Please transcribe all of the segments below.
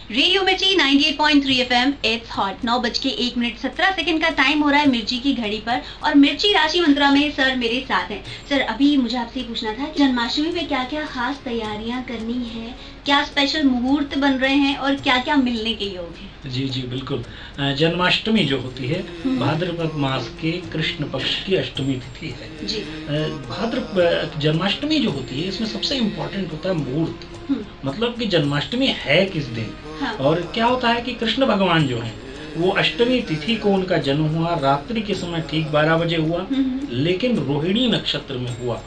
Radio मिर्ची 98.3 FM it's hot. 9:01 का time हो रहा है मिर्ची की घड़ी पर और मिर्ची राशि मंत्रा में सर मेरे साथ हैं। सर अभी मुझे आपसे पूछना था कि जन्माष्टमी में क्या क्या खास तैयारियां करनी है, क्या स्पेशल मुहूर्त बन रहे हैं और क्या क्या मिलने के योग है? जी जी बिल्कुल। जन्माष्टमी जो होती है भाद्रपद मास के कृष्ण पक्ष की अष्टमी तिथि है जी। जन्माष्टमी जो होती है इसमें सबसे इम्पोर्टेंट होता है मुहूर्त, मतलब कि जन्माष्टमी है किस दिन। हाँ। और क्या होता है कि कृष्ण भगवान जो है वो अष्टमी तिथि को उनका जन्म हुआ रात्रि के समय ठीक 12 बजे हुआ, लेकिन रोहिणी नक्षत्र में हुआ,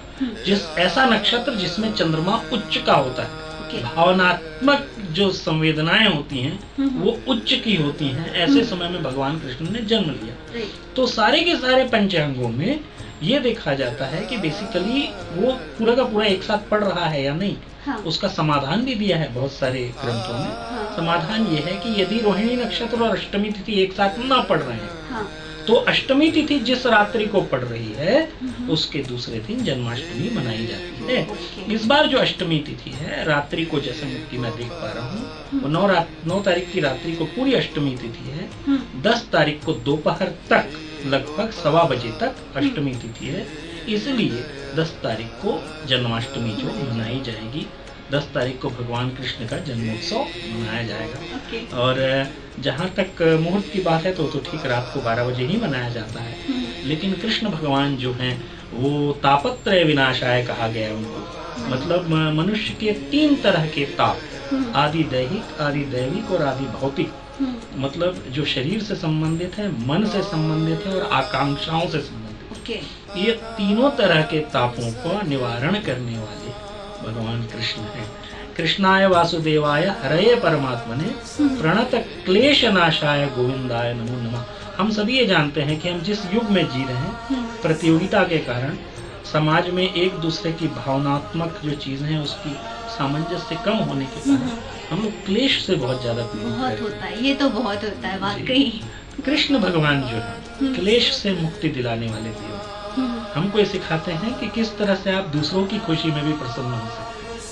ऐसा नक्षत्र जिसमें चंद्रमा उच्च का होता है। भावनात्मक जो संवेदनाएं होती हैं वो उच्च की होती हैं। ऐसे समय में भगवान कृष्ण ने जन्म लिया। तो सारे के सारे पंचांगों में ये देखा जाता है कि बेसिकली वो पूरा का पूरा एक साथ पढ़ रहा है या नहीं। हाँ। उसका समाधान भी दिया है बहुत सारे ग्रंथों में। हाँ। समाधान ये है कि यदि रोहिणी नक्षत्र और अष्टमी तिथि एक साथ ना पढ़ रहे हैं, हाँ। तो अष्टमी तिथि जिस रात्रि को पड़ रही है उसके दूसरे दिन जन्माष्टमी मनाई जाती है। इस बार जो अष्टमी तिथि है रात्रि को, जैसे कि मैं देख पा रहा हूँ, 9 तारीख की रात्रि को पूरी अष्टमी तिथि है। 10 तारीख को दोपहर तक लगभग 1:15 बजे तक अष्टमी तिथि है, इसलिए 10 तारीख को जन्माष्टमी जो मनाई जाएगी। 10 तारीख को भगवान कृष्ण का जन्मोत्सव मनाया जाएगा। और जहाँ तक मुहूर्त की बात है तो ठीक रात को 12 बजे ही मनाया जाता है। लेकिन कृष्ण भगवान जो हैं वो तापत्रय विनाशाय कहा गया है उनको। मतलब मनुष्य के 3 तरह के ताप, आदि दैहिक, आदि दैविक और आदि भौतिक। मतलब जो शरीर से संबंधित है, मन से संबंधित है और आकांक्षाओं से संबंधित। ये तीनों तरह के तापों को निवारण करने वाले भगवान कृष्ण है। कृष्णाय वासुदेवाय हरये परमात्मने प्रणत क्लेश नाशाय गोविंदाय नमो नमः। हम सभी ये जानते हैं कि हम जिस युग में जी रहे हैं, प्रतियोगिता के कारण समाज में एक दूसरे की भावनात्मक जो चीजें हैं उसकी सामंजस्य कम होने के कारण हम लोग क्लेश से बहुत ज्यादा पीड़ित होता है। ये तो बहुत होता है वाकई। कृष्ण भगवान जो है क्लेश से मुक्ति दिलाने वाले देव हमको ये सिखाते हैं कि किस तरह से आप दूसरों की खुशी में भी प्रसन्न हो सकते हैं।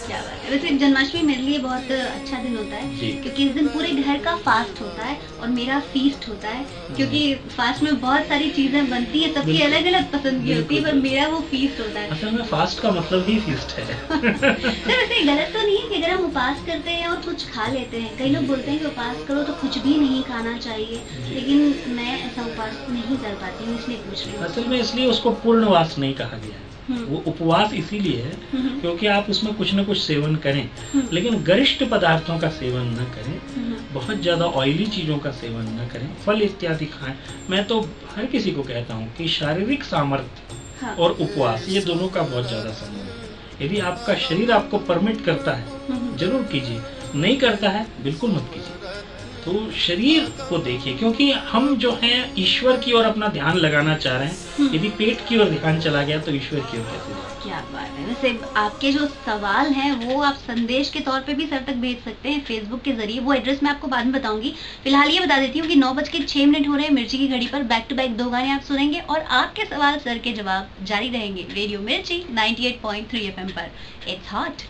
क्या बात है। वैसे जन्माष्टमी मेरे लिए बहुत अच्छा दिन होता है क्योंकि इस दिन पूरे घर का फास्ट होता है और मेरा फीस्ट होता है, क्योंकि फास्ट में बहुत सारी चीजें बनती है, सबकी अलग अलग पसंद की होती है, पर मेरा वो फीस्ट होता है। असल में फास्ट का मतलब ही फीस्ट है। सर वैसे गलत तो नहीं है कि अगर हम उपास करते हैं और कुछ खा लेते हैं? कई लोग बोलते हैं कि उपास करो तो कुछ भी नहीं खाना चाहिए, लेकिन मैं ऐसा उपास नहीं कर पाती हूँ, इसलिए पूछ रही हूँ। असल में इसलिए उसको पूर्णवास नहीं कहा गया है। वो उपवास इसीलिए है क्योंकि आप उसमें कुछ न कुछ सेवन करें, लेकिन गरिष्ठ पदार्थों का सेवन न करें, बहुत ज्यादा ऑयली चीजों का सेवन न करें, फल इत्यादि खाएं। मैं तो हर किसी को कहता हूँ कि शारीरिक सामर्थ्य और उपवास ये दोनों का बहुत ज्यादा संबंध है। यदि आपका शरीर आपको परमिट करता है जरूर कीजिए, नहीं करता है बिल्कुल मत कीजिए। तो शरीर को देखिए, क्योंकि हम जो हैं ईश्वर की ओर अपना ध्यान लगाना चाह रहे हैं। यदि पेट की ओर ध्यान चला गया तो ईश्वर की ओर कैसे जाए? क्या बात है। वैसे आपके जो सवाल हैं वो आप संदेश के तौर पे भी सर तक भेज सकते हैं फेसबुक के जरिए। वो एड्रेस मैं आपको बाद में बताऊंगी। फिलहाल ये बता देती हूँ कि 9:06 हो रहे हैं मिर्ची की घड़ी पर। बैक टू बैक 2 गाने आप सुनेंगे और आपके सवाल सर के जवाब जारी रहेंगे रेडियो मिर्ची 98.3 FM पर। It's hot.